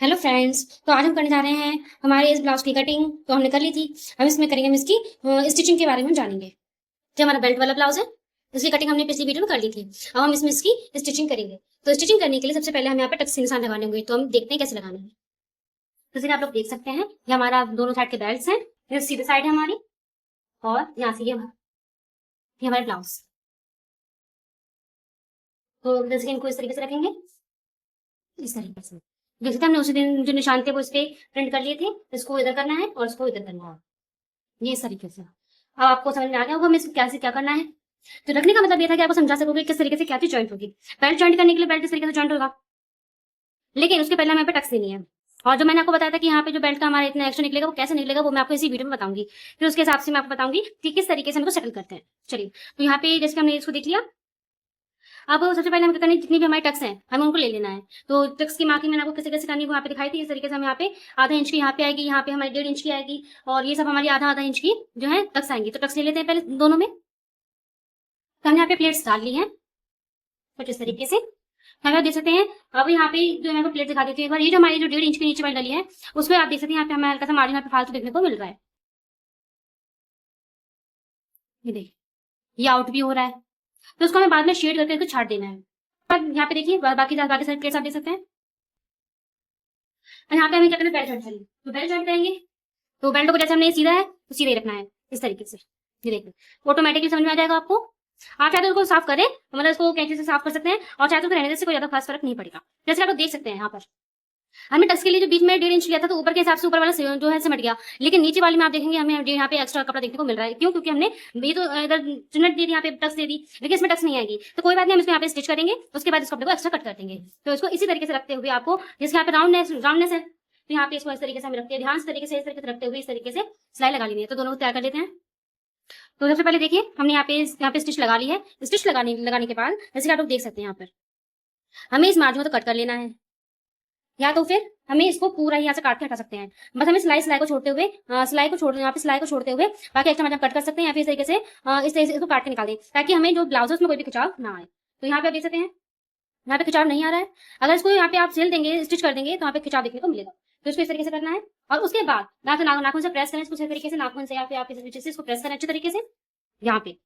Hello friends. तो आज हम करने जा रहे हैं हमारे इस ब्लाउज की कटिंग। तो हमने कर ली थी। हम इसमें करेंगे, हम इसकी स्टिचिंग के बारे में जानेंगे। जो हमारा बेल्ट वाला ब्लाउज है, इसकी कटिंग हमने पिछली वीडियो में कर ली थी। अब हम इसमें इसकी स्टिचिंग करेंगे। तो स्टिचिंग करने के लिए सबसे पहले हमें यहाँ पे टक्स के निशान लगाने होंगे। तो हम देखते हैं कैसे लगाना है। तो जैसे आप लोग देख सकते हैं, ये हमारा दोनों साइड के बेल्ट हैं। ये सीधे साइड है हमारी, और यहाँ से ये हमारे ब्लाउज। तो जैसे कि इनको इस तरीके से रखेंगे, इस तरीके से। जैसे कि हमने उसी दिन जो निशान थे वो इस पे प्रिंट कर लिए थे, इसको इधर करना है और इसको इधर करना है, ये इस तरीके से। अब आपको समझ में आ गया होगा हमें इसको क्या से क्या करना है। तो रखने का मतलब ये था कि आपको समझा सकोगे किस तरीके से क्या चीज ज्वाइंट होगी। बेल्ट ज्वाइंट करने के लिए बेल्ट इस तरीके से ज्वाइंट होगा, लेकिन उसके पहले हमें पे टक्स देनी है। और जो मैंने आपको बताया था कि यहाँ पे जो बेल्ट का हमारा इतना एक्स्ट्रा निकलेगा वो कैसे निकलेगा, वो मैं आपको इसी वीडियो में बताऊंगी। फिर उसके हिसाब से मैं आपको बताऊंगी कि किस तरीके से हम इसको सेटल करते हैं। चलिए, तो यहाँ पे जैसे हमने इसको देख लिया। अब सबसे पहले हम क्या करना है, जितनी भी हमारी टक्स हैं हमें उनको ले लेना है। तो टक्स की मार्किंग मैंने आपको कैसे कैसे करनी है वो यहाँ पे दिखाई थी। इस तरीके से हम यहाँ पे आधा इंच की यहाँ पे आएगी, यहाँ पे हमारी 1.5 इंच की आएगी, और ये सब हमारी आधा आधा इंच की जो है टक्स आएंगी। तो टक्स ले लेते हैं पहले दोनों में। तो हमने यहाँ पे प्लेट्स डाल ली है कुछ इस तरीके से। यहाँ पे आप देख सकते हैं। अब यहाँ पे जो मैं आपको प्लेट दिखा देती हूँ एक बार। ये जो हमारी जो 1.5 इंच के नीचे वाली डली है, उसमें आप देख सकते हैं यहाँ पे हमें हल्का सा मार्जिन यहाँ पे फालतू देखने को मिल रहा है। ये देखिए, ये आउट भी हो रहा है। तो उसको हमें बाद में शेड करके इसको छाट देना है। अब यहाँ पे देखिए, बाकी बाकी सारे प्लेट्स आप देख सकते हैं। और यहाँ पे हमें क्या करना है, बेल्ट जॉइंट करेंगे। तो बेल्ट जॉइंट करेंगे, तो बेल्ट को जैसे हमने सीधा है तो सीधा ही रखना है, इस तरीके से। ये देखिए, ऑटोमेटिकली समझ में आ जाएगा आपको। आप चाहे तो उसको साफ करें, मतलब इसको कैंची से साफ कर सकते हैं, और चाहे तो रहने से कोई ज्यादा खास फर्क नहीं पड़ेगा। जैसे आप लोग देख सकते हैं यहाँ पर हमने टक्स के लिए जो बीच में 1.5 इंच लिया था, तो ऊपर के हिसाब से ऊपर वाला जो है सिमट गया। लेकिन नीचे वाले में आप देखेंगे हमें यहाँ पे एक्स्ट्रा कपड़ा देखने को मिल रहा है। क्यों? क्योंकि हमने ये तो इधर चुनट दे दी, यहाँ पे टक्स दे दी, लेकिन इसमें टक्स नहीं आएगी। तो कोई बात नहीं, हम इसको यहाँ पे स्टिच करेंगे, उसके बाद इस कपड़े को एक्स्ट्रा कट कर देंगे। तो इसको इसी तरीके से रखते हुए आपको, जिसके यहाँ पे राउंडनेस है, तो यहाँ पे इसको इस तरीके से हम रखते हैं, ध्यान इस तरीके से रखते हुए इस तरीके से सिलाई लगा लेनी है। तो दोनों को तैयार कर लेते हैं। तो सबसे पहले देखिए, हमने यहाँ पे स्टिच लगा ली है। स्टिच लगाने के बाद जैसे आप लोग देख सकते हैं, यहाँ पर हमें इस मार्जिन को तो कट कर लेना है, या तो फिर हमें इसको पूरा ही यहाँ से काट के हटा सकते हैं। बस हमें सिलाई को छोड़ते हुए यहाँ पे सिलाई को छोड़ते हुए बाकी एक्स्ट्रा मतलब कट कर सकते हैं, या फिर इस तरीके से इस तरीके से इसको काट के निकाल दें, ताकि हमें जो ब्लाउज है उसमें कोई भी खिंचाव ना आए। तो यहाँ पे आप देख सकते हैं, यहाँ पे खिंचाव नहीं आ रहा है। अगर इसको यहाँ पे आप सिल देंगे, स्टिच कर देंगे, तो यहाँ पे खिंचाव देखने को मिलेगा। तो इसको इस तरीके से करना है, और उसके बाद नाखून से प्रेस करें इसको इस तरीके से, नाखून से या फिर आप इस इसको प्रेस करें अच्छे तरीके से यहाँ पे।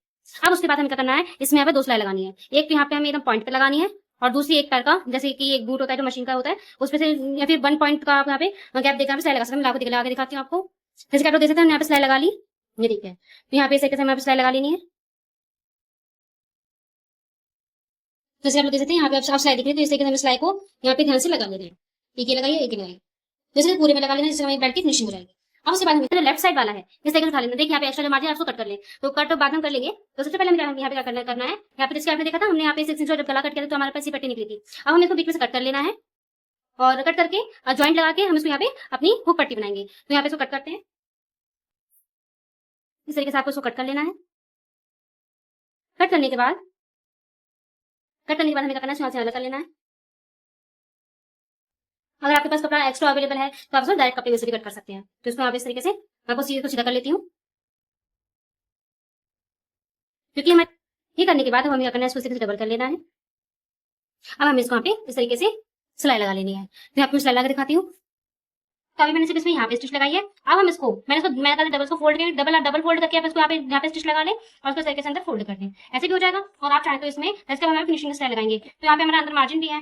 अब उसके बाद हमें क्या करना है, इसमें यहाँ पे 2 सिलाई लगानी है। एक तो यहाँ पे हमें एकदम पॉइंट पे लगानी है, और दूसरी एक पैर का, जैसे कि एक बूट होता है जो मशीन का होता है, उसमें से या फिर 1 पॉइंट का आप यहाँ पे गैप देकर सिलाई लगा सकते हैं। मैं आपको आगे दिखाती हूँ आपको। जैसे कि आप लोग देख सकते हैं, यहाँ पे सिलाई लगा ली, ये ठीक है। तो यहाँ पे इस तरीके से हमें यहाँ पे सिलाई लगा लेनी है। जैसे आप लोग देख सकते हैं, यहाँ पे आप सिलाई दिख रही है, तो इस तरीके से हमें सिलाई को यहाँ पे ध्यान से लगा लेना है। एक ये लगाइए, एक ये लगाइए, जैसे पूरे में लगा लेना, जिससे हमारी बेल्ट की फिनिशिंग हो जाएगी। अब उसके बाद हमें लेफ्ट साइड वाला है, इस तरीके से उठा लेना। देखिए यहाँ पे एक्स्ट्रा जो मार्जिन है उसको कट कर ले। तो कट बाद में कर लेंगे। तो सबसे पहले हमें यहाँ पे क्या करना है, यहाँ पे जिसके आपने देखा था, हमने यहाँ पे 6 इंच जब गला कट किया था तो हमारे पास ये पट्टी निकली थी। अब हमें इसको बीच में से कट कर लेना है, और कट करके ज्वाइंट लगा के हम इसको यहाँ पे अपनी हुक पट्टी बनाएंगे। तो यहाँ पे इसको कट करते हैं, इस तरीके से आपको इसको कट कर लेना है। कट करने के बाद हमें क्या करना है, यहाँ से अलग कर लेना है। अगर आपके पास कपड़ा एक्स्ट्रा अवेलेबल है तो आप इसको डायरेक्ट कपड़े में से भी कट कर सकते हैं। तो इसको यहाँ पे इस तरीके से आपको सीधे को सीधा कर लेती हूँ, क्योंकि हमें ये करने के बाद हमें क्या करना है, इसको इस तरीके से डबल कर लेना है। अब हमें इसको यहाँ पे इस तरीके से सिलाई लगा लेनी है। तो यहाँ पे सिलाई लगा दिखाती हूँ। तो अभी मैंने सिर्फ इसमें यहाँ पे स्टिच लगाई है। अब हम इसको मैंने डबल को फोल्ड करके डबल फोल्ड करके आप इसको यहाँ पे स्टिच लगा लें, और उसको इस तरीके से अंदर फोल्ड कर दें, ऐसे भी हो जाएगा। और आप चाहें तो इसमें इसके बाद हम फिनिशिंग स्टाइल लगाएंगे। तो यहाँ पे हमारा अंदर मार्जिन भी है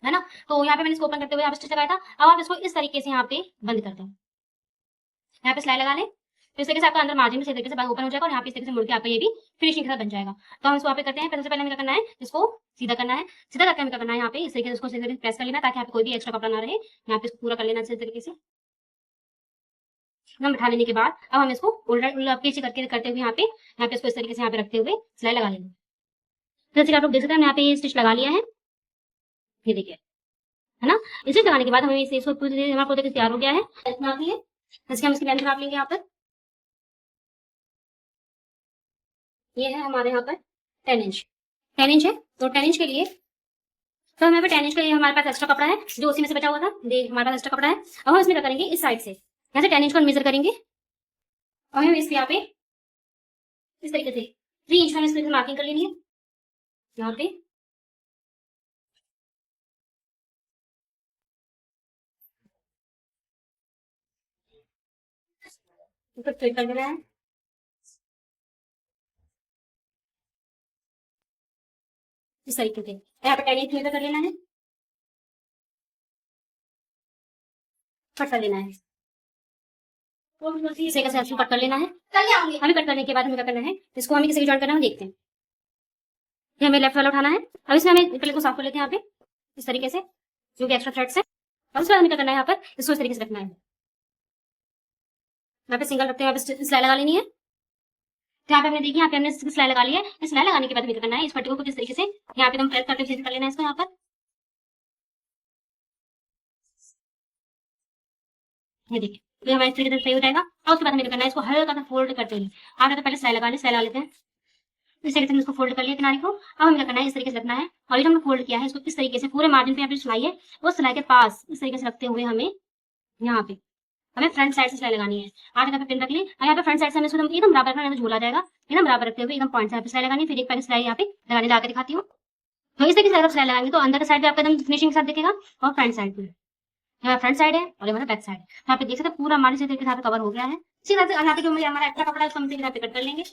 ना। तो यहाँ पे मैंने इसको ओपन करते हुए यहाँ पे स्टिच लगाया था। अब आप इसको इस तरीके से यहाँ पे बंद कर दें, यहाँ पे सिलाई लगा लें। तो इस तरीके से आपका अंदर मार्जिन भी इस तरीके से ओपन हो जाएगा, और यहाँ पे इस तरीके से मुड़ के आपका ये भी फिनिशिंग के साथ बन जाएगा। तो हम इसको यहाँ पे करते हैं। सबसे पहले हमें क्या करना है, इसको सीधा करना है। सीधा करके हमें क्या करना है, यहाँ पे इस तरीके से इसको प्रेस कर लेना, ताकि यहाँ पे कोई भी एक्स्ट्रा कपड़ा ना रहे। यहाँ पे पूरा कर लेना इस तरीके से। हम बिठा लेने के बाद अब हम इसको उल्टा पीछे करते हुए यहाँ पे इसको इस तरीके से यहाँ पे रखते हुए सिलाई लगा लेंगे। जैसे आप लोग देख सकते हैं, यहाँ पे ये स्टिच लगा लिया है, ये देखिए, है ना। इसे लगाने के बाद हमें इसको पूरी हमारा प्रोजेक्ट तैयार हो गया है। जैसे हम इसकी लेंथ नाप लेंगे। यहाँ पर ये है हमारे यहाँ पर 10 इंच, 10 इंच है। तो 10 इंच के लिए तो हमें 10 इंच का ये हमारे पास एक्स्ट्रा कपड़ा है जो उसी में से बचा हुआ था। हमारे पास एक्स्ट्रा कपड़ा है। अब हम इसमें क्या करेंगे, इस साइड से यहाँ से 10 इंच को मेजर करेंगे, और हम इसके यहाँ पे इस तरीके से 3 इंच में इस तरीके से मार्किंग कर लेनी है यहाँ पे। इसको स्ट्रेट कर देना है। इस तरीके से यहाँ पे 10 इंच मेजर कर लेना है, कट कर लेना है। इसे कैसे आपको कट कर लेना है। हमें कट करने के बाद हमें क्या करना है, इसको हमें किसी जॉइन करना है, देखते हैं। ये हमें लेफ्ट वाला उठाना है। अब इसमें हमें प्लेट को साफ कर लेते हैं यहाँ पे इस तरीके से, जो कि एक्स्ट्रा थ्रेड्स है। और उसके बाद हमें क्या करना है, यहाँ पर इसको इस तरीके से रखना है। यहाँ पे सिंगल रखते हैं, यहाँ पे सिलाई लगा लेनी है। तो यहाँ पे हमने देखिए, यहाँ पे हमने सिलाई लगा ली है। इस सिलाई लगाने के बाद हमें क्या करना है, इस पट्टी को कुछ इस तरीके से यहाँ पे हम प्रेस करके फिक्स कर लेना है इसको यहाँ पर। ये देखिए, तो हमारा इस तरीके से सही हो जाएगा। और उसके बाद हमें क्या करना है, इसको हल्का सा फोल्ड करते हैं। आगे तो पहले सिलाई लगा लेते हैं। इस तरीके से इसको फोल्ड कर लिया किनारे को। अब हमें क्या करना है, इस तरीके से रखना है। और ये जो हमने फोल्ड किया है, इसको इस तरीके से पूरे मार्जिन पे यहाँ पे सिलाई है, वो सिलाई के पास इस तरीके से रखते हुए हमें यहाँ पे हमें फ्रंट साइड से सिलाई लगानी है। आगे का पिन रख ली और यहाँ पे फ्रंट साइड से हमें इसको एकदम बराबर रखना है, झूला जाएगा। एकदम बराबर रखते हुए एकदम पॉइंट से यहाँ पे सिलाई लगानी है। फिर एक पहले सिलाई यहाँ पे लगाने लगा के दिखाती हूँ। तो इस तरीके से अगर सिलाई लगाएंगे तो अंदर का साइड भी आपका एकदम फिनिशिंग के साथ दिखेगा, और फ्रंट साइड भी। यहाँ फ्रंट साइड है और ये बैक साइड है। यहाँ पे देख सकते हैं पूरा हमारे से तरीके से कवर हो गया है। इसी तरह से यहाँ पे जो हमारा एक्स्ट्रा कपड़ा है उसको हम यहाँ पे कट कर लेंगे।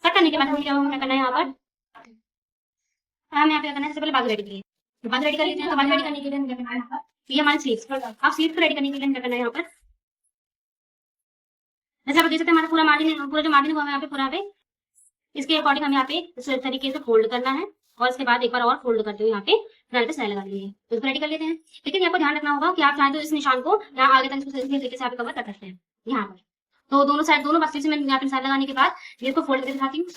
कट करने के बाद हमें क्या करना है, यहाँ पर हमें यहाँ पे करना है, सबसे पहले बाजू रेडी करिए। तो बाजू रेडी कर लेते हैं। तो बाजू रेडी करने के लिए हमें क्या करना है, यहाँ पर ये हमारे स्लीव्स, आप स्लीव्स को रेडी करने के लिए क्या करना है, यहाँ पर जैसे आप देख सकते हैं हमारा पूरा मार्जिन, पूरा जो मार्जिन हुआ है यहाँ पे पूरा पे, इसके अकॉर्डिंग हमें यहाँ पे इस तरीके से फोल्ड करना है। और इसके बाद एक बार और फोल्ड करते हुए यहाँ पे फ्रंट पे सिलाई लगा ली है। तो इसको रेडी कर लेते हैं। लेकिन आपको ध्यान रखना होगा कि आप चाहें तो इस निशान को यहाँ आगे तक इसको सही तरीके से आप कवर कर सकते हैं यहाँ पर। तो दोनों साइड दोनों पास से मैंने यहाँ पे निशान लगाने के बाद ये इसको फोल्ड करके दिखाती हूँ।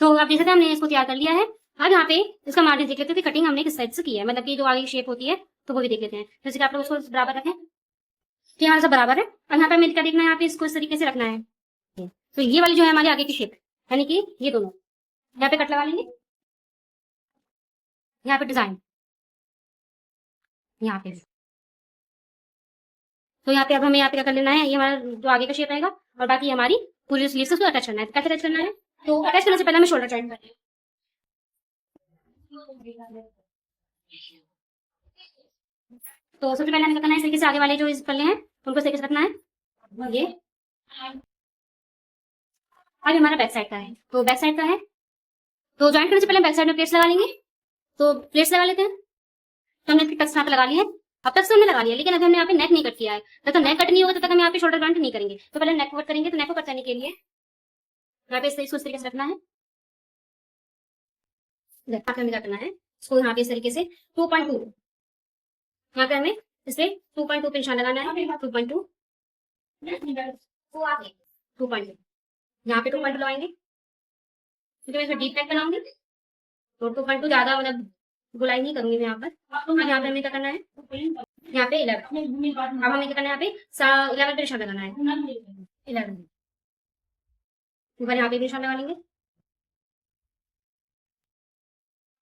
तो आप देख सकते हैं हमने इसको तैयार कर लिया है। अब यहाँ पे इसका मार्जिन देख लेते हैं कि कटिंग हमने किस साइड से की है, मतलब कि जो आगे की शेप होती है तो वो भी देख लेते हैं। जैसे कि आप लोग उसको बराबर रखें कि यहाँ सब बराबर है। और यहाँ पे हमें क्या देखना है, यहाँ पे इसको इस तरीके से रखना है। तो ये वाली जो है हमारी आगे की शेप, यानी कि ये दोनों यहाँ पे कट लगा लेंगे। यहाँ पे डिजाइन यहाँ पे, तो यहाँ पे अब हमें यहाँ पे क्या कर लेना है, ये हमारा जो आगे का शेप रहेगा और बाकी हमारी पूरी स्लीव से उसको अटैच करना है। कैसे अटैच करना है, तो अटैच करने से पहले हमें शोल्डर जॉइंट करना है। तो सबसे पहले हमें क्या करना है, इस तरीके से आगे वाले जो इस पल्ले हैं उनको इस तरीके से रखना है। ये अब हमारा बैक साइड का है, तो बैक साइड का है तो ज्वाइंट करने से पहले बैक साइड में प्लेट्स लगा लेंगे। तो प्लेट्स लगा लेते हैं। तो हमने टक्स यहाँ पे लगा लिया है। अब तक से हमने लगा लिया, लेकिन अभी हमने यहाँ पे नेक नहीं कट किया है। जब तक नेक कट नहीं होगा तब तक हम यहाँ पे शोल्डर जॉइंट नहीं करेंगे। तो पहले नेक कट करेंगे। तो नेक को कट करने के लिए यहाँ पे इस तरीके से रखना है। हमें क्या करना है, इसको यहाँ पे इस तरीके से 2.2 यहाँ पे हमें इसे 2.2 पे निशान लगाना है। 2.2 2.2 यहाँ पे 2.2 लगाएंगे क्योंकि मैं इसमें डीप नेक बनाऊंगी। तो 2.2 ज्यादा मतलब गुलाई नहीं करूंगी मैं यहाँ पर। अब यहाँ पे हमें क्या करना है, यहाँ पे 11। अब हमें क्या करना है, यहाँ पे 11 पे निशान लगाना है। 11 एक बार यहाँ पे निशान लगा लेंगे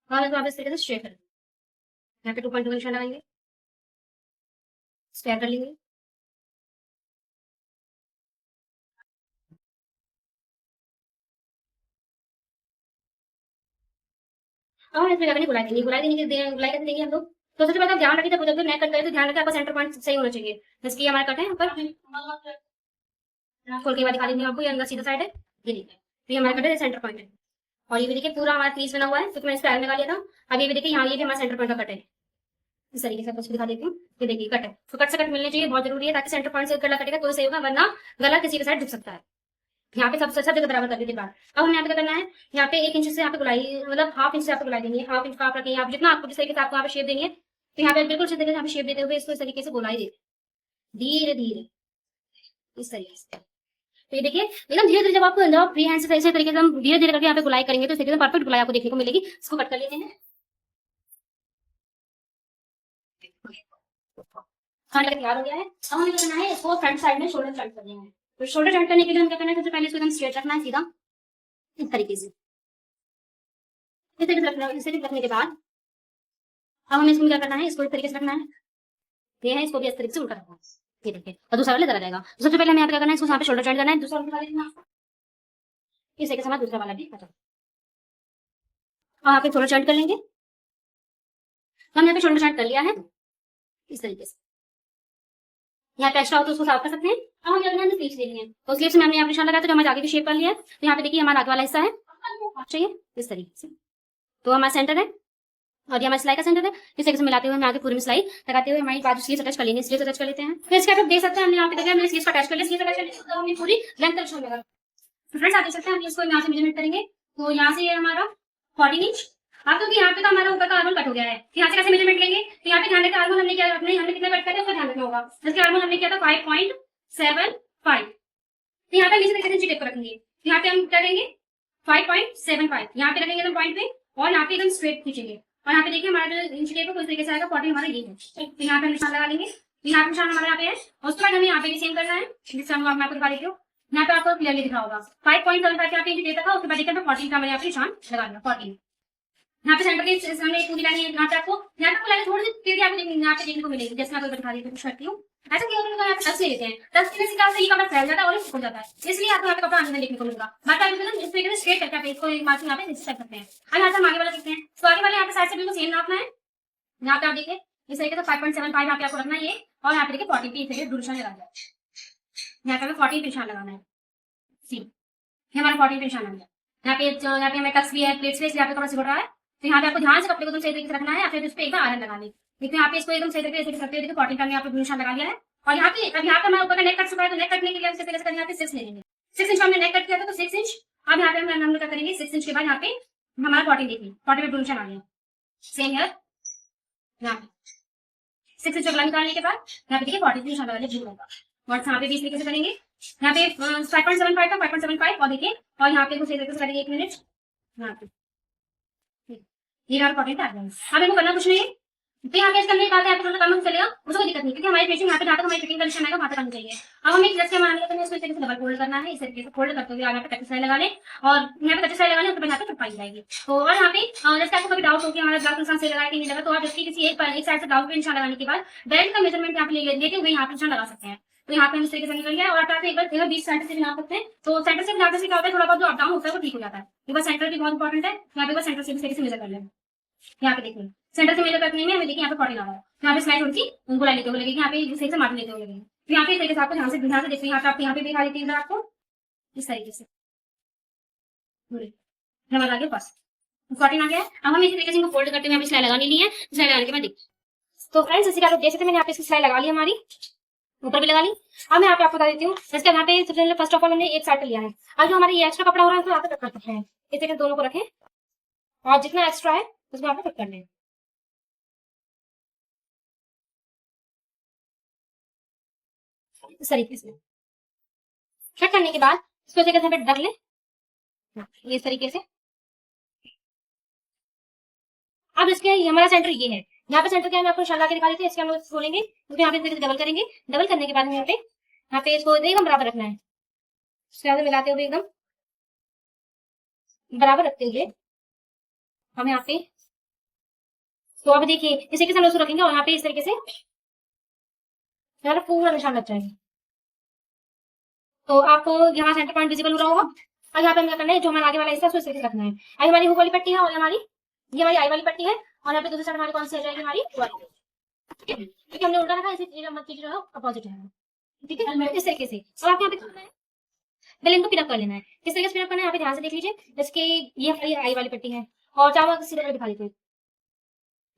और इसको आप इस तरीके से स्ट्रेट कर लेंगे। यहाँ पे 2.2 का निशान लगाएंगे, स्क्वायर कर लेंगे। और इसमें क्या करेंगे, गुलाई देंगे। गुलाई कैसे देंगे हम लोग, तो सबसे पहले ध्यान रखिए जब नेक कट करें तो ध्यान रखें आपका सेंटर पॉइंट सही होना चाहिए। जैसे कि हमारा कट है ऊपर, खोल के बाद दिखा देंगे आपको। ये अंदर सीधा साइड है, ये देखिए। तो ये हमारा कट है, सेंटर पॉइंट है। और ये भी देखिए पूरा हमारा क्रीज बना हुआ है क्योंकि मैंने स्क्वायर लगा लिया था। अब ये भी देखिए यहाँ, ये भी हमारा सेंटर पॉइंट का कट है। इस तरीके से आपको दिखा देती हूँ। ये देखिए कट है, तो कट से कट मिलने चाहिए, बहुत जरूरी है, ताकि सेंटर पॉइंट से गला कटेगा तो सही होगा, वरना गला किसी के साइड झुक सकता है। यहाँ पे सब जगह बराबर करने के बाद अब हमें यहाँ पे क्या करना है, यहाँ पे 1 इंच से यहाँ पे गुलाई, मतलब हाफ इंच से आपको गुलाई देनी है। हाफ इंच का आप रखें, यहाँ पे जितना आपको जिस तरीके से आपको यहाँ पे शेप देनी है। तो यहाँ पे बिल्कुल इस तरीके से यहाँ पे शेप देते हुए इसको इस तरीके से गुलाई दे, धीरे धीरे इस तरीके से। तो ये देखिए एकदम धीरे धीरे, जब आप फ्री हैंड से ऐसे तरीके से हम धीरे धीरे करके यहाँ पे गुलाई करेंगे तो इस तरीके से परफेक्ट गुलाई आपको देखने को मिलेगी। इसको कट कर लेते हैं। खाने का तैयार हो गया है। अब हमें क्या करना है, इसको फ्रंट साइड में शोल्डर जॉइंट करना है। तो शोल्डर जॉइंट करने के लिए हम क्या करना है, सबसे पहले इसको एकदम स्ट्रेट रखना है, सीधा इस तरीके से। इस तरीके से रखना है। इस तरीके से रखने के बाद अब हमें इसको क्या करना है, इसको इस तरीके से रखना है। ये है, इसको भी इस तरीके से उल्टा रखना है। ये देखिए, और दूसरा वाला इधर आ जाएगा। तो सबसे पहले हमें यहाँ पे क्या करना है, इसको यहाँ पे शोल्डर जॉइंट करना है। दूसरा वाला इस तरीके से हमारा दूसरा वाला भी खत्म। और यहाँ पे शोल्डर जॉइंट कर लेंगे। तो हमने यहाँ पे शोल्डर जॉइंट कर लिया है। इस तरीके से। यहाँ पे एक्स्ट्रा हो तो उसको साफ कर सकते हैं। अब हमें अपने स्लीव्स लेनी है, तो स्लीव्स में हमने यहाँ पे निशान लगाया तो जो हमारे आगे की शेप कर लिया है। तो यहाँ पे देखिए हमारा आगे वाला हिस्सा है, चाहिए इस तरीके से। तो हमारा सेंटर है और ये हमारा सिलाई का सेंटर है। इस तरीके से मिलाते हुए हम आगे पूरी में सिलाई लगाते हुए हमारी बाजू स्लीव्स अटैच कर लेंगे, स्लीव्स अटैच कर लेते हैं। फिर इसके आप देख सकते हैं हमने यहाँ पे देखा हमने स्लीव्स अटैच कर लिया, स्लीव्स अटैच कर लिया तो हमें पूरी लेंथ तक शो लगा। फ्रेंड्स आप देख सकते हैं हम इसको यहाँ से मेजरमेंट करेंगे। तो यहाँ से ये हमारा 14 इंच। अब क्योंकि यहाँ पे तो हमारा ऊपर का आर्मोल कट हो गया है, तो यहाँ से कैसे मेजरमेंट लेंगे? तो यहाँ पे ध्यान रखिए आर्मोल हमने क्या अपने हमने कितना कट किया उसका ध्यान रखना होगा। जैसे आर्मोल हमने किया था 5.75, तो यहाँ पे हम इसी तरीके से इंची टेप को रखेंगे। तो यहाँ पे हम क्या करेंगे 5.75 यहाँ पे रखेंगे एकदम पॉइंट पे और यहाँ पे एकदम स्ट्रेट खींचेंगे। और यहाँ पे देखिए हमारा जो इंची टेप है उस तरीके से आएगा, 40 हमारा ये है। तो यहाँ पे हम निशान लगा लेंगे, यहाँ पे निशान हमारे यहाँ पे है। और उसके बाद हमें यहाँ पे भी सेम करना है, जिससे हम आपको दिखा देती हूँ। यहाँ पे आपको क्लियरली दिखा होगा 5.75 यहाँ पे इंची टेप था, उसके बाद देखिए 14 का मैंने यहाँ पे निशान लगा दिया 14। यहाँ पे सेंटर के सामने एक पूरी लाइन है, यहाँ पे आपको लाइन थोड़ी सी टेढ़ी आपको यहाँ पे देखने को मिलेगी। जैसे मैं आपको दिखा देती हूँ करती हूँ, ऐसा क्यों होता है? यहाँ पे टच ले लेते हैं, टच लेने से क्या होता है ये कपड़ा फैल जाता है और फूल जाता है, इसलिए आपको यहाँ पे कपड़ा अंदर देखने को मिलेगा। बाकी आप इस तरीके से स्ट्रेट करके आप इसको मार्जिन यहाँ पे नीचे कर सकते हैं। अब यहाँ से हम आगे वाला देखते हैं। तो आगे वाले यहाँ पे साइड से बिल्कुल सेम नापना है। यहाँ पे आप देखिए इस तरीके से 5.75 यहाँ पे आपको रखना है ये, और यहाँ पे देखिए 40 पे इस तरीके निशान लगा दिया। यहाँ पे हमें 40 पे निशान लगाना है। सी ये हमारा 40 पे निशान लग गया। यहाँ पे हमें टक्स भी है, प्लेट्स भी है, यहाँ पे कपड़ा सिकुड़ रहा है। तो यहाँ पे आपको ध्यान से कपड़े को एकदम सही तरीके से रखना है, या फिर उस पर एकदम आयरन लगा लें। देखिए यहाँ पे इसको एकदम सही तरीके से करते हुए 40 का यहाँ पे निशान लगा लिया है। और यहाँ पे अब यहाँ पे हमारा ऊपर का नेक कट चुका है, तो नेक कटने के लिए इस तरीके से यहाँ पे 6 ले लेंगे। 6 इंच हमने नेक कट किया था तो 6 इंच। अब यहाँ पे हम क्या करेंगे 6 इंच के बाद यहाँ पे हमारा 40 देखिए 40 पे निशान आ गया। सेम है यहाँ पे 6 इंच अगला निकालने के बाद यहाँ पे देखिए 40 निशान लगा लिया होगा। और यहाँ पे 20 तरीके से करेंगे। यहाँ पे 5.75 का 5.75 और देखिए, और यहाँ पे सही तरीके से करेंगे 1 मिनट। यहाँ पे ये हमारा 40 आ गया। अब इनको करना कुछ नहीं है, तो यहाँ पे इसका नहीं आता है तो काम चलेगा, उसको दिक्कत नहीं, क्योंकि हमारी फिनिशिंग यहाँ पे जहाँ तक हमारी फिटिंग का निशान आएगा वहाँ तक आना चाहिए। अब हमें जैसे हमारा इसको इस तरीके से डबल फोल्ड करना है, इस तरीके से फोल्ड करते हुए यहाँ पे कच्ची सिलाई लगा लें, और यहाँ पे कच्ची सिलाई लगाने उसके बाद यहाँ पे तुरपाई जाएगी। तो और यहाँ पे जैसे आपको कभी डाउट हो कि हमारा ब्लाउज निशान सही लगाया कि नहीं लगा, तो आप इसकी किसी एक साइड से ब्लाउज पे निशान लगाने के बाद डायरेक्ट का मेजरमेंट यहाँ पे लेके हुए यहाँ पे निशान लगा सकते हैं। तो यहाँ पे हम इस तरीके से निकल गया। और आप एक बार 20 सेंटर से भी नाप सकते हैं। तो सेंटर से नापने से क्या होता है, थोड़ा बहुत जो अप डाउन होता है वो ठीक हो जाता है। एक बार सेंटर भी बहुत इंपॉर्टेंट है, यहाँ पे सेंटर से इस तरीके से मेजर कर लें। यहाँ पे देखिए सेंटर से मेजर करने में हमें देखिए यहाँ पे 40 आ रहा है, तो यहाँ पे स्लाइड थोड़ी सी उनको लेते हुए लगेगी, यहाँ पे इस तरीके से मार्जिन लेते हुए लगेगी। तो यहाँ पे इस तरीके से आपको ध्यान से देखिए, यहाँ पे आप यहाँ पे दिखा देती है आपको इस तरीके से हमारा आगे बस 14 आ गया है। अब हम इसी तरीके से इनको फोल्ड करते हुए हमें सिलाई लगानी है। सिलाई लगाने के बाद देखिए तो फ्रेंड्स जैसे कि आप देख सकते हैं मैंने यहाँ पे इसकी सिलाई लगा ली हमारी, ऊपर भी लगा ली। अब मैं यहाँ पे आपको बता देती हूँ, जैसे यहाँ पे सबसे पहले फर्स्ट ऑफ ऑल हमने एक साइड लिया है। अब जो हमारे ये एक्स्ट्रा कपड़ा हो रहा है तो यहाँ पे कट कर सकते हैं, इस तरीके दोनों को रखें और जितना एक्स्ट्रा है उसको यहाँ पे कट कर लें इस तरीके से। कट करने के बाद इसको इस तरीके से ढक लें, ये इस तरीके से। अब इसके हमारा सेंटर ये है, यहाँ पे सेंटर क्या है मैं आपको निशान लगा के दिखा देती हूँ। इसके हम लोग खोलेंगे, उसको यहाँ पे इस तरीके से डबल करेंगे। डबल करने के बाद हम यहाँ पे इसको एकदम बराबर रखना है, इसके बाद मिलाते हुए एकदम बराबर रखते हुए हम यहाँ पे, तो अब देखिए इस तरीके से हम उसको रखेंगे और यहाँ पे इस तरीके से यहाँ पे पूरा निशान लग जाएगा। तो आपको यहाँ सेंटर पॉइंट विजिबल हो रहा होगा। अब यहाँ पे हमें क्या करना है, जो हमारा आगे वाला हिस्सा है उसको इस तरीके से रखना है। आई हमारी हुक वाली पट्टी है और हमारी ये हमारी आई वाली पट्टी है, और यहाँ पे दूसरी साइड हमारी कौन सी आ जाएगी, हमारी वाली। ठीक है, क्योंकि हमने उल्टा रखा है इसलिए मत जो है अपोजिट है। ठीक है, इस तरीके से। और आपको यहाँ पे करना है पहले इनको पिनअप कर लेना है। किस तरीके से पिनअप करना है यहाँ पे ध्यान से देख लीजिए। जैसे ये हमारी आई वाली पट्टी है और चावल सीधा दिखा देते हैं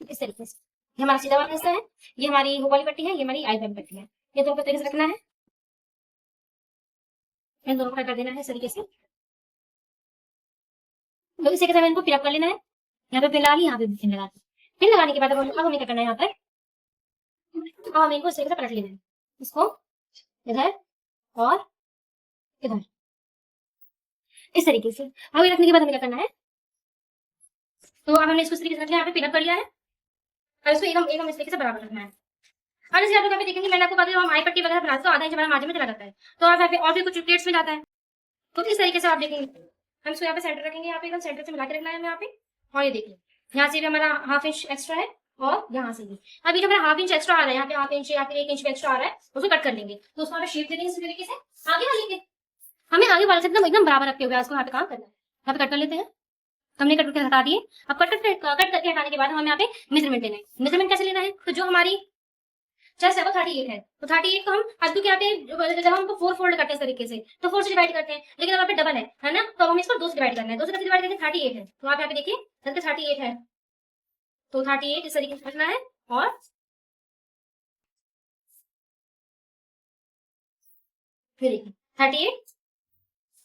इस तरीके से। ये हमारा सीधा वाला हिस्सा है, ये हमारी हुक वाली पट्टी है, ये हमारी आई वाली पट्टी है। ये दोनों को तरीके से रखना है, इन दोनों को कर देना है इस तरीके से। तो इसी के साथ इनको पिनअप कर लेना है। यहाँ पे पिन लगा ली, यहाँ पे पिन लगा दी। पिन लगाने के बाद अब हमें क्या करना है, यहाँ पर अब हमें इनको इस तरीके से पलट लेना है, इसको इधर और इधर इस तरीके से। अब ये रखने के बाद हमें क्या करना है, तो अब हमने इसको इस तरीके से रख लिया, यहाँ पे पिनअप कर लिया है और इसको एकदम एकदम इस तरीके से बराबर रखना है। अब जैसे आप लोग यहाँ पे देखेंगे मैंने आपको बता दिया आई पट्टी वगैरह बनाते तो आधा इंच हमारा मार्जिन में चला जाता है, तो आप यहाँ पे और भी कुछ प्लेट्स में जाता है। तो इस तरीके से आप देखेंगे हम इसको यहाँ पे सेंटर रखेंगे, यहाँ पे एकदम सेंटर से मिला के रखना है हमें यहाँ पे। और ये देखिए यहाँ से भी हमारा हाफ इंच एक्स्ट्रा है और यहाँ से भी अभी जो हमारा हाफ इंच एक्स्ट्रा आ रहा है, यहाँ पे हाफ इंच या फिर 1 इंच भी एक्स्ट्रा आ रहा है, उसको कट कर लेंगे। तो उसको हमें शेप दे देंगे इस तरीके से आगे वाले के, हमें आगे वाले से एकदम बराबर रखते हुए इसको यहाँ पे काम करना है। यहाँ पे कट कर लेते हैं, हमने कट करके हटा दिए। अब कट करके हटाने के बाद हमें यहाँ पे मेजरमेंट लेना है। मेजरमेंट कैसे लेना है, तो जो हमारी चेस्ट है वो 38 है, तो 38 को हम आज क्योंकि यहाँ पे जब हम हमको 4 फोल्ड करते हैं इस तरीके से तो 4 से डिवाइड करते हैं, लेकिन अब यहाँ पे डबल है ना, तो अब हम इसको 2 से डिवाइड करना है, 2 से कैसे डिवाइड करेंगे, 38 है, तो आप यहाँ पे देखिए 38 है, तो 38 इस तरीके से रखना है, और फिर देखिए 38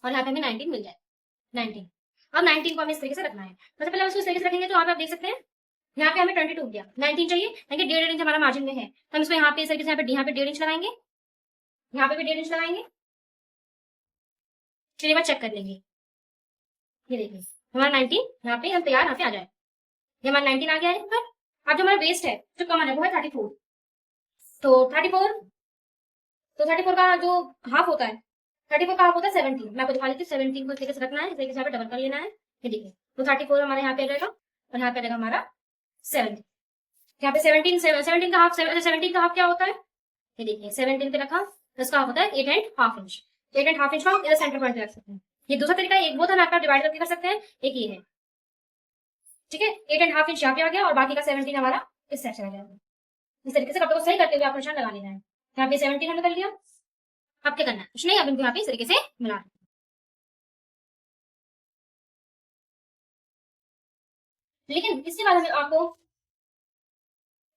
और यहाँ पे हमें 19 मिल जाए, 19। अब 19 को हमें इस तरीके से रखना है, सबसे पहले उसको इस तरीके से रखेंगे, तो आप देख सकते हैं यहाँ पे हमें 22 दिया, 19 चाहिए, यानी 1.5 इंच हमारा मार्जिन में है, तो हम इसको यहाँ पे इस तरीके से यहाँ पे 1.5 इंच लगाएंगे, यहाँ पे भी 1.5 इंच लगाएंगे, फिर एक बार चेक कर लेंगे, ये देखिए हमारा 19 यहाँ पे हम तैयार यहाँ पे आ जाए, ये हमारा 19 आ गया है। पर अब जो हमारा वेस्ट है जो कॉमन है वो है 34, तो 34, तो 34 का जो हाफ होता है, 34 का हाफ होता है 17, मैं आपको दिखा देती हूँ, 17 को इस तरीके से रखना है, इस तरीके से यहाँ पे डबल कर लेना है, ये देखिए, तो 34 हमारे यहाँ पे आ जाएगा, और यहाँ पे आ जाएगा हमारा 17, यहाँ पे 17 का हाफ, 17 का हाफ क्या होता है, ये देखिए 17 पे रखा, तो इसका हाफ होता है 8.5 इंच, 8.5 इंच का हम इधर सेंटर पॉइंट रख सकते हैं, ये दूसरा तरीका, एक वो था ना आपका डिवाइड करके कर सकते हैं, एक ये है, ठीक है, 8.5 इंच यहाँ पे आ गया, और बाकी का 17 हमारा इस साइड चला जाएगा, इस तरीके से कपड़े को सही करते हुए आपको निशान लगा लेना है, यहाँ पे 17 हमने कर लिया, अब क्या करना है, कुछ नहीं, अब इनको यहाँ पे इस तरीके से मिला देना। लेकिन इसके बाद हमें आपको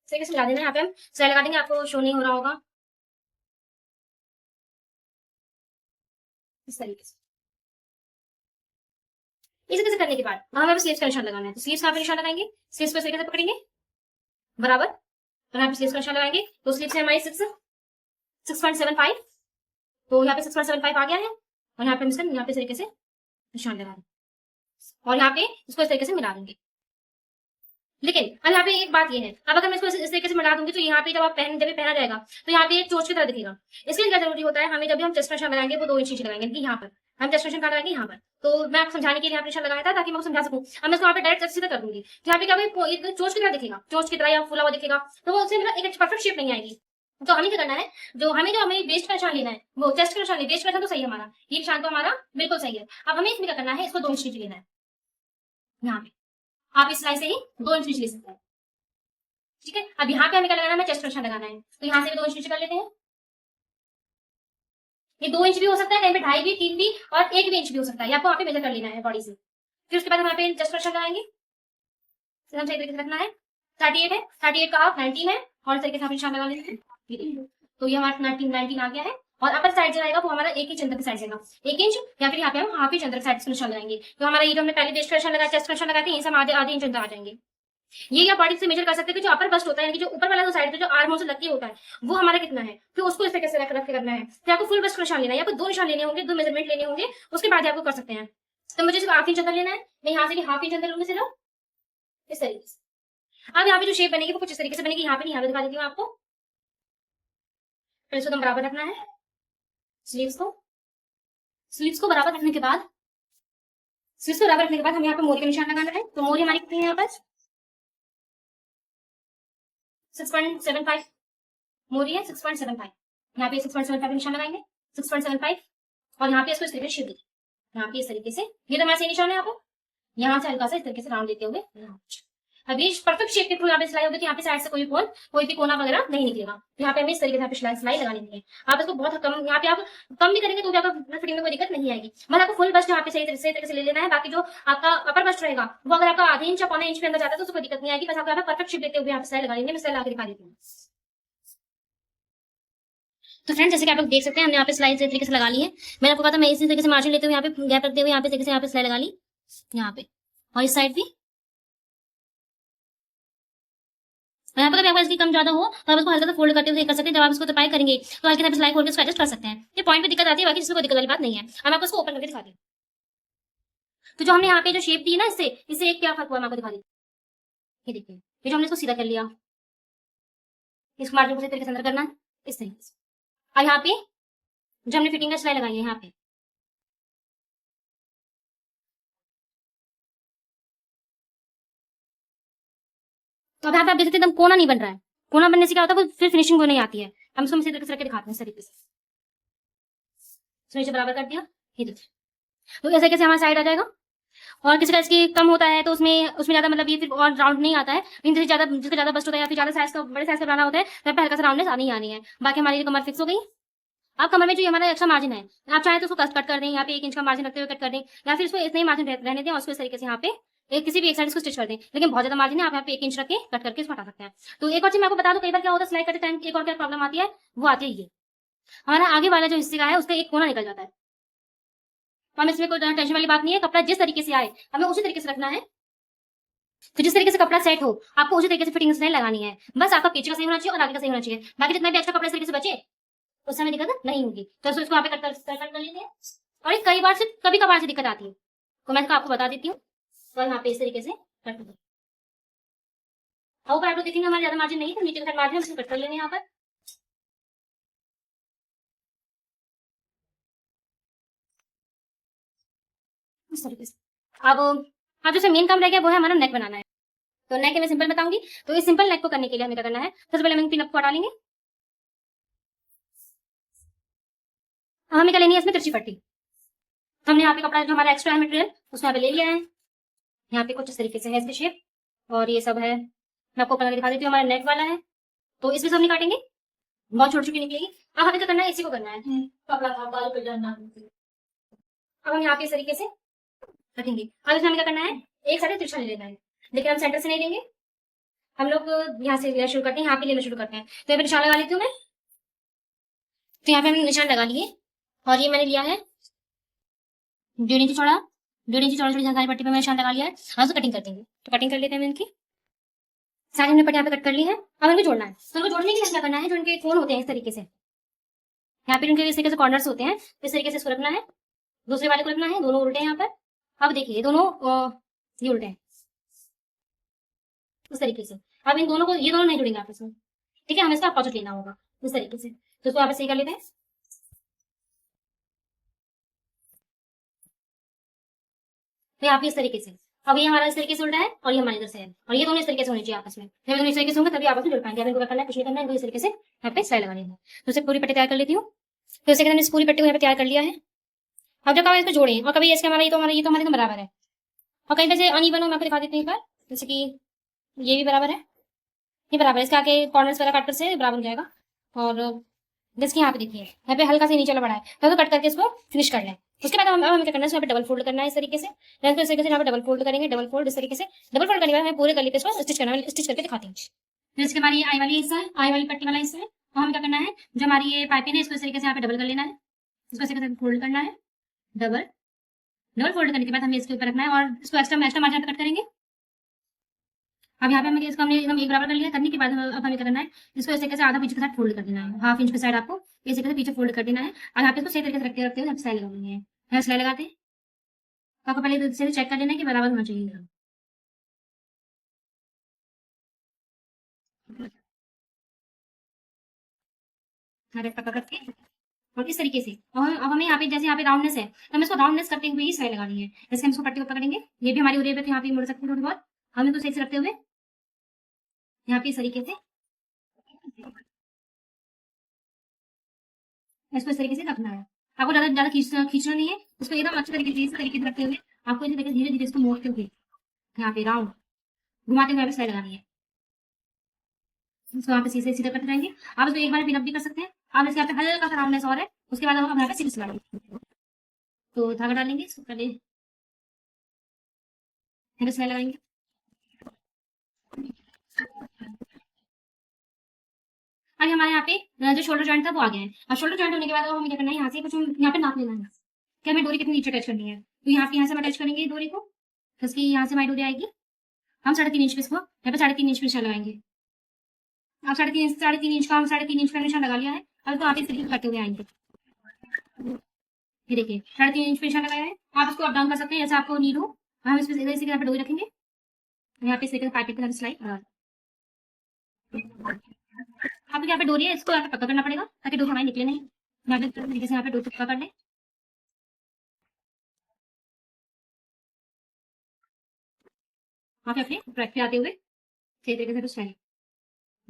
इस तरीके से मिला देना है, यहाँ पे हम सिलाई लगा देंगे, आपको शो नहीं हो रहा होगा, इस तरीके से, इस तरीके से करने के बाद हमें स्लीव्स का निशान लगाना है, तो स्लीव्स का निशान लगाएंगे, स्लीव्स को इस तरीके से पकड़ेंगे बराबर, और यहाँ पे स्लीव्स का निशान लगाएंगे, तो स्लीव्स है हमारी 6.75, तो यहाँ पे 6.75 आ गया है, और यहाँ पे हम इसका यहाँ पे इस तरीके से निशान लगा देंगे, और यहाँ पे इसको इस तरीके से मिला देंगे। लेकिन अब यहाँ पे एक बात ये है, अब अगर मैं इसको इस तरीके से मिला दूंगी तो यहाँ पे जब आप जब ये पहना जाएगा तो यहाँ पे एक चोच की तरह दिखेगा, इसके लिए क्या जरूरी होता है, हमें जब भी हम चेस्ट का निशान लगाएंगे वो 2 इंच नीचे लगाएंगे, यहाँ पर हम चेस्ट का निशान लगाएंगे यहाँ पर, तो मैं आपको समझाने के लिए यहाँ पे निशान लगाया था ताकि मैं समझा सकूं, अब मैं इसको यहाँ पे डायरेक्ट सीधा कर दूंगी, तो यहाँ पे क्या होगा, चोच की तरह दिखेगा, चोच की तरह या फूला हुआ दिखेगा, तो वो उससे एक परफेक्ट शेप नहीं आएगी, तो हमें क्या करना है, जो हमें वेस्ट का निशान लेना है वो चेस्ट का निशान नहीं, वेस्ट का निशान तो सही है हमारा, ये निशान तो हमारा बिल्कुल सही है, अब हमें इसमें क्या करना है, इसको 2 इंच नीचे लेना है, यहाँ पे आप इस लाइन से ही 2 इंच नीचे ले सकते हैं, ठीक है। अब यहाँ पे हमें क्या लगाना है, हमें चेस्ट का निशान लगाना है, तो यहाँ से भी 2 इंच नीचे कर लेते हैं, ये 2 इंच भी हो सकता है, कहीं पे 2.5 भी, 3 भी, और 1 भी इंच भी हो सकता है, आपको वहाँ पे मेजर कर लेना है बॉडी से, फिर उसके बाद हम यहाँ पे चेस्ट का निशान लगाएंगे, हम सही तरीके से रखना है, 38 है, 38 का हाफ 19 है, और इस तरीके से आप निशान लगा लेते हैं, तो ये हमारा 19 आ गया है, और अपर साइड जो रहेगा वो हमारा 1 इंच अंदर की साइड जाएगा, 1 इंच, या फिर यहाँ पे हम हाफ इंच अंदर साइड से निशान लगाएंगे, तो हमारा ये जो हमने पहले वेस्ट का निशान लगाया, चेस्ट का निशान लगाते हैं, ये सब आधे इंच अंदर आ जाएंगे, ये आप बॉडी से मेजर कर सकते हैं कि जो अपर बस्ट होता है, यानी कि जो ऊपर वाला जो साइड पे जो आर्म होल से लग के होता है वो हमारा कितना है, फिर उसको इस तरीके से रख के करना है, फिर आपको फुल बस्ट का निशान लेना है, आपको 2 निशान लेने होंगे, 2 मेजरमेंट लेने होंगे, उसके बाद आपको कर सकते हैं, तो मुझे सिर्फ हाफ इंच अंदर लेना है, मैं यहाँ से भी हाफ इंच अंदर लूंगी सिर्फ, इस तरीके से। अब यहाँ पे जो शेप बनेगी वो कुछ इस तरीके से बनेगी, यहाँ पे नहीं, यहाँ पे दिखा देती हूँ आपको, फिर इसको बराबर रखना है, स्लीव्स को बराबर रखने के बाद, स्लीव्स को बराबर रखने के बाद हमें यहाँ पे मोरी का निशान लगाना है, तो मोरी हमारी कितनी है यहाँ पर 6.75, मोरी है 6.75, यहाँ पे 6.75 निशान लगाएंगे, 6.75, और यहाँ पे इसको इस तरीके से शिफ्ट, यहाँ पे इस तरीके से, ये तो हमारा सही निशान है, आपको यहाँ से हल्का सा इस तरीके से राउंड देते हुए, अब ये परफेक्ट शेप के थ्रू यहाँ पे सिलाई होगी, तो यहाँ पे साइड से कोई भी कोना वगैरह नहीं निकलेगा, तो यहाँ पे हमें इस तरीके से सिलाई लगा लेनी है, आप इसको बहुत कम, यहाँ पे आप कम भी करेंगे तो भी आपको फिटिंग में कोई दिक्कत नहीं आएगी, बस आपको फुल बस्ट यहाँ पे सही तरीके से ले लेना है, बाकी जो आपका अपर बस्ट रहेगा वो अगर आपका आधे इंच या पौने इंच के अंदर जाता है तो उसको कोई दिक्कत नहीं आएगी, बस आपको यहाँ पे परफेक्ट शेप देते हुए यहाँ पे सिलाई लगा लेंगे, मैं सिलाई लगा के दिखा देती हूँ। तो फ्रेंड्स जैसे कि आप लोग देख सकते हैं हमने यहाँ पे सिलाई इस तरीके से लगा ली है, मैंने आपको कहा था मैं इसी तरीके से मार्जिन लेते हुए यहाँ पे गैप रखते हुए यहाँ पे तरीके से यहाँ पे सिलाई लगा ली, यहाँ पे, और इस साइड भी, यहाँ पर कभी आपका इसकी कम ज्यादा हो तो आप इसको हल्का सा फोल्ड करते हुए कर सकते हैं, जब आप इसको तपाई करेंगे तो हल्के से सिलाई खोल के इसको एडजस्ट कर सकते हैं, ये पॉइंट पे दिक्कत आती है, बाकी इसमें कोई दिक्कत वाली बात नहीं है, हम आपको इसको ओपन करके दिखाते हैं। तो जो हमने यहाँ पे जो शेप दी है ना, इससे एक क्या फर्क हुआ मैं आपको दिखा दी, ये देखिए, ये जो हमने इसको सीधा कर लिया, इसको मार्जिन को सही तरीके से अंदर करना है इस तरीके से, और यहाँ पे जो हमने फिटिंग का सिलाई लगाई है यहाँ पे, तो अब यहाँ पे आप देख सकते हैं एकदम कोना नहीं बन रहा है, कोना बनने से क्या होता है फिर फिनिशिंग को नहीं आती है, हम इसको इसी तरीके से रख के दिखाते हैं इस तरीके से, नीचे बराबर कर दिया, ये देखिए, तो ऐसे कैसे हमारा साइड आ जाएगा, और किसी का इसकी कम होता है तो उसमें उसमें ज्यादा मतलब ये फिर और राउंड नहीं आता है, लेकिन जैसे ज्यादा जिसका ज्यादा बस्ट होता है या फिर ज्यादा साइज का बड़े साइज का बनाना होता है तो यहाँ पे हल्का सा राउंडनेस आनी ही आनी है। बाकी हमारी ये कमर फिक्स हो गई। अब कमर में जो ये हमारा एक्स्ट्रा मार्जिन है, आप चाहे तो उसको कट कर दें, यहाँ पे 1 इंच का मार्जिन रखते हुए कट कर दें, या फिर इसको इतना ही मार्जिन रहने दें और उसको इस तरीके से यहाँ पे किसी भी एक साइड इसको स्टिच कर दें। लेकिन बहुत ज्यादा मार्जिन है, आप यहाँ पे 1 इंच रख के कट करके इसको हटा सकते हैं। तो एक और चीज मैं आपको बता दूं, कई बार क्या होता है सिलाई करते टाइम एक और क्या प्रॉब्लम आती है, वो आती है ये हमारा आगे वाला जो हिस्से का है उसका एक कोना निकल जाता है। तो हमें इसमें कोई टेंशन वाली बात नहीं है, कपड़ा जिस तरीके से आए हमें उसी तरीके से रखना है। तो जिस तरीके से कपड़ा सेट हो आपको उसी तरीके से फिटिंग स्टाइल लगानी है, बस आपका पीछे का सही होना चाहिए और आगे का सही होना चाहिए। बाकी जितना भी एक्स्ट्रा कपड़ा इस तरीके से बचे उस समय दिक्कत नहीं होगी। तो इसको यहाँ पे कट कर लेते हैं। और कई बार से कभी कभार से दिक्कत आती है तो मैं आपको बता देती हूँ। तो यहाँ पे इस तरीके से कट कर, ऊपर आप लोग देखेंगे हमारे ज्यादा मार्जिन नहीं है तो नीचे का मार्जिन हम कट कर लेंगे यहाँ पर। इस तरीके से अब जो मेन काम रह गया वो है हमारा नेक बनाना है। तो नेक मैं सिंपल बताऊंगी। तो इस सिंपल नेक को करने के लिए हमें क्या करना है, सबसे पहले हम पिन अप को हटा लेंगे। अब हमें क्या लेनी है इसमें तिरछी पट्टी। हमने यहाँ पे कपड़ा जो हमारा एक्स्ट्रा है मटेरियल उसमें यहाँ पे ले लिया है। यहाँ पे कुछ इस तरीके से है इसकी शेप और ये सब है, मैं आपको बना दिखा देती हूँ। हमारा नेक वाला है तो इसमें सब नहीं काटेंगे, बहुत छोटी छोटी निकलेगी। अब हमें क्या करना है, इसी को करना है कपड़ा का बाल पे डालना। अब हम यहाँ पे इस तरीके से रखेंगे। अब इसमें हमें क्या करना है, एक साइड तिरछा ले लेना है, लेकिन हम सेंटर से नहीं लेंगे, हम लोग यहाँ से लेना शुरू करते हैं, यहाँ पे लेना शुरू करते हैं। तो यहाँ पे निशान लगा लेती हूँ मैं। तो यहाँ पे हमने निशान लगा लिए और ये मैंने लिया है 1.5 इंच चौड़ा, 1.5 इंच चौड़ा चौड़ी सारी पट्टी पे मैंने निशान लगा लिया है। अब उसको कटिंग कर देंगे। तो कटिंग कर लेते हैं इनकी, सारी हमने पट्टी यहाँ पे कट कर ली है। अब इनको जोड़ना है। तो इनको जोड़ने के लिए क्या करना है, जो इनके कोण होते हैं इस तरीके से, यहाँ पे इनके इस तरीके से कॉर्नर्स होते हैं, इस तरीके से इसको रखना है, दूसरे वाले को रखना है, दोनों उल्टे हैं यहाँ पर। अब देखिए दोनों ये उल्टे हैं इस तरीके से। अब इन दोनों को, ये दोनों नहीं जुड़ेंगे आपस में, ठीक है, हमें इसका अपोजिट लेना होगा इस तरीके से। तो इसको आप सही कर लेते हैं। तो यहाँ पे इस तरीके से, अब ये हमारा इस तरीके से उल्टा है और ये हमारे इधर से है, और ये दोनों इस तरीके से होने चाहिए आपस में। जब दोनों इस तरीके से होंगे तभी आपस में जुड़ पाएंगे। अब इनको क्या करना है, कुछ नहीं करना है, इनको इस तरीके से यहाँ पे सिलाई लगानी है। तो इसे पूरी पट्टी तैयार कर लेती हूँ। तो इसे मैंने इस पूरी पट्टी को यहाँ पे तैयार कर लिया है। अब जब आप इसको जोड़े और कभी इसके हमारा ये तो हमारे बराबर है, और कहीं पे से अनइवन हो मैं आपको दिखा देती हूँ एक बार। जैसे कि ये भी बराबर है, ये बराबर है, इसके आगे कॉर्नर्स वगैरह काट कर से बराबर हो जाएगा। और जैसे यहाँ पे देखिए यहाँ पे हल्का सा नीचे बढ़ा है, तो कट करके इसको फिनिश कर लें। उसके बाद हमें क्या करना है, यहाँ पे डबल फोल्ड करना है इस तरीके से। इस तरीके से यहाँ पे डबल फोल्ड करेंगे, डबल फोल्ड इस तरीके से। डबल फोल्ड करने के बाद हमें पूरे गले पे इसको स्टिच करना है, स्टिच करके दिखाते हैं। फिर इसके बाद ये आई वाली हिस्सा है, आई वाली पट्टी वाला हिस्सा है, तो हमें क्या करना है, जो हमारी ये पाइपिंग है इसको इस तरीके से यहाँ पे डबल कर लेना है, इसको इस तरीके से फोल्ड करना है, डबल डबल फोल्ड करने के बाद हमें इसके ऊपर रखना है और इसको एक्स्ट्रा मार्जिन पे कट करेंगे। अब यहाँ पे हमें इसको हमने एकदम एक बराबर कर लिया। करने के बाद अब हमें करना है, इसको इस तरीके से आधा पीछे के साथ फोल्ड कर देना है, हाफ इंच के साइड आपको इस तरीके से पीछे फोल्ड कर देना है। और यहाँ पे इसको सही तरीके से रखते रखते हुए सिलाई लगानी है। यहाँ सिलाई लगाते हैं तो आपको पहले से चेक कर लेना है कि बराबर होना चाहिए। करके और इस तरीके से अब हमें यहाँ पे जैसे यहाँ पे राउंडनेस है तो हमें इसको राउंडनेस करते हुए ही सिलाई लगानी है। जैसे हम इसको पट्टी को पकड़ेंगे, ये भी हमारी उरे पे तो यहाँ पे मुड़ सकती है थोड़ी बहुत, हमें तो सही से रखते हुए यहाँ पे इस तरीके से इसको इस तरीके से रखना है। आपको ज्यादा ज्यादा खींचना नहीं है, उसको एकदम अच्छे तरीके से रखते हुए आपको इसी तरीके धीरे धीरे इसको मोड़ते हुए यहाँ पे राउंड घुमाते हुए सिलाई लगानी है। इसको यहाँ पे सीधे सीधे करते रहेंगे। आप इसको एक बार पिनअप भी कर सकते हैं। आप इसके यहाँ पे हल्का सा राउंडनेस और है, उसके बाद हम यहाँ पे सीधे सिलाई लगाएंगे। तो धागा डालेंगे, इसको पहले सिलाई लगाएंगे। अब हमारे यहाँ पे जो शोल्डर जॉइंट था वो आ गया है। अब शोल्डर जॉइंट होने के बाद हमें क्या करना है, यहाँ से कुछ यहाँ पे नाप लेना है कि हमें डोरी कितनी नीचे अटैच करनी है। तो यहाँ से हम अटैच करेंगे डोरी को, तो इसकी यहाँ से हमारी डोरी आएगी। हम 3.5 इंच पे इसको यहाँ पे 3.5 इंच पे निशान लगाएंगे। आप 3.5 इंच का, हम 3.5 इंच का निशान लगा लिया है। अब तो आप इस तरीके करते हुए आएंगे, ये देखिए 3.5 इंच पे निशान लगाया है। आप इसको अप डाउन कर सकते हैं जैसे आपको नीड हो। हम इस पे यहाँ पे डोरी रखेंगे, यहाँ पे इस तरीके से पाइपिंग के साथ सिलाई। आपको यहाँ पे डोरी है, इसको यहाँ पे पक्का करना पड़ेगा ताकि डोरी हमारी निकले नहीं। यहाँ पे तरीके से यहाँ पे डोरी पक्का कर लें। आप अपने ट्रैक पे आते हुए सही तरीके से सिलाई,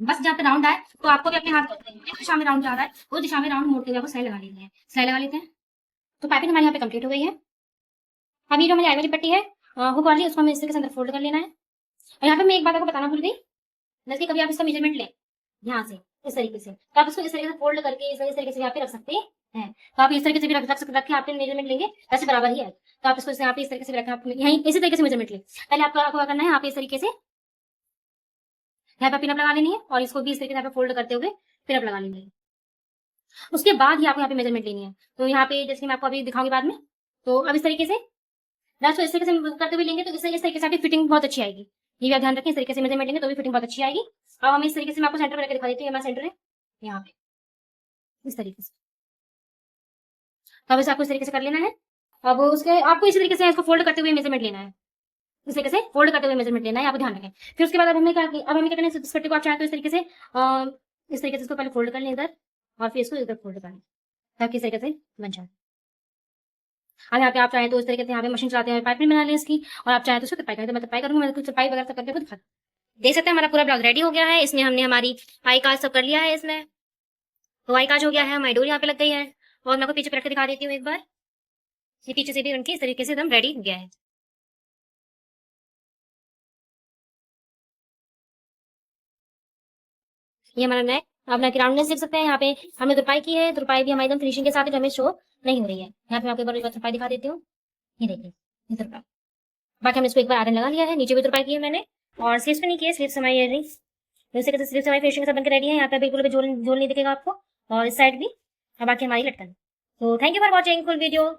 बस जहाँ पे राउंड आए तो आपको भी अपने हाथ को जिस दिशा में राउंड जा रहा है उस दिशा में राउंड मोड़ते हुए आपको सिलाई लगा लेनी है। सिलाई लगा लेते हैं। तो पाइपिंग हमारे यहाँ पे कंप्लीट हो गई है। अब ये जो हमारी आई वाली पट्टी है हुक वाली, उसको हमें इस तरीके से अंदर फोल्ड कर लेना है। और यहाँ पे मैं एक बात आपको बताना भूल गई, जैसे कभी आप इसका मेजरमेंट लें यहाँ से इस तरीके से, तो आप इसको इस तरीके से फोल्ड करके इस तरीके से यहाँ पे रख सकते हैं। तो आप इस तरीके से भी रख के आप मेजरमेंट लेंगे, वैसे बराबर ही है। तो आप इसको यहाँ पे इस तरीके से रखें, आप यहीं इसी तरीके से मेजरमेंट लें। पहले आपको क्या करना है, यहाँ पे इस तरीके से यहाँ पे पिनअप लगा लेनी है, और इसको भी इस तरीके से यहाँ पे फोल्ड करते हुए पिनअप लगा लेनी है। उसके बाद ही आपको यहाँ पे मेजरमेंट लेनी है। तो यहाँ पे जैसे मैं आपको अभी दिखाऊंगी बाद में, तो अब इस तरीके से रात को इस तरीके से करते हुए लेंगे तो इस तरीके से आपकी फिटिंग बहुत अच्छी आएगी। ये भी आप ध्यान रखें, इस तरीके से मेजरमेंट लेंगे तो भी फिटिंग बहुत अच्छी आएगी। अब हम इस तरीके से मैं आपको सेंटर करके दिखा देती हूँ, हमारा सेंटर है यहाँ पे इस तरीके से। तो अब इसे आपको इस तरीके से कर लेना है। अब उसके आपको इसी तरीके से इसको फोल्ड करते हुए मेजरमेंट लेना है, इस तरीके से फोल्ड करते हुए मेजरमेंट लेना है, आपको ध्यान रखें। फिर उसके बाद अब हमें क्या करना है, इस पट्टी को आप चाहें तो इस तरीके से इसको पहले फोल्ड कर लें इधर, और फिर इसको इधर फोल्ड कर लें ताकि इस तरीके से बन जाए। अब यहाँ पे आप चाहें तो इस तरीके से यहाँ पे मशीन चलाते हैं पाइपिंग बना लें इसकी, और आप चाहें तो उसको तरपाई करें। तो मैं तरपाई करूँगी, मैं कुछ तरपाई वगैरह सब करके आपको दिखा देख सकते हैं। हमारा पूरा ब्लाउज रेडी हो गया है, इसमें हमने हमारी आई काज सब कर लिया है इसमें। तो आई काज हो गया है, हमारी डोरी यहाँ पे लग गई है, और मैं आपको पीछे पे रख के दिखा देती हूँ एक बार। ये पीछे से भी उनकी इस तरीके से एकदम रेडी हो गया है। ये हमारा नेक, आप नेक राउंडनेस देख सकते हैं। यहाँ पे हमने तुरपाई की है, तुरपाई भी हमारी एकदम फिनिशिंग के साथ है, जो हमें शो नहीं हो रही है। यहाँ पे मैं आपको एक बार तुरपाई दिखा देती हूँ, ये देखिए ये तुरपाई। बाकी हमने इसको एक बार आयरन लगा लिया है, नीचे भी तुरपाई की है मैंने, और स्लीव्स पे नहीं की है, स्लीव्स हमारी इयररिंग्स जैसे कि स्लीव्स हमारी फिनिशिंग के साथ बनकर रेडी है। यहाँ पे बिल्कुल भी झोल झोल नहीं दिखेगा आपको, और इस साइड भी, और बाकी हमारी लटकन। तो thank you for watching full video.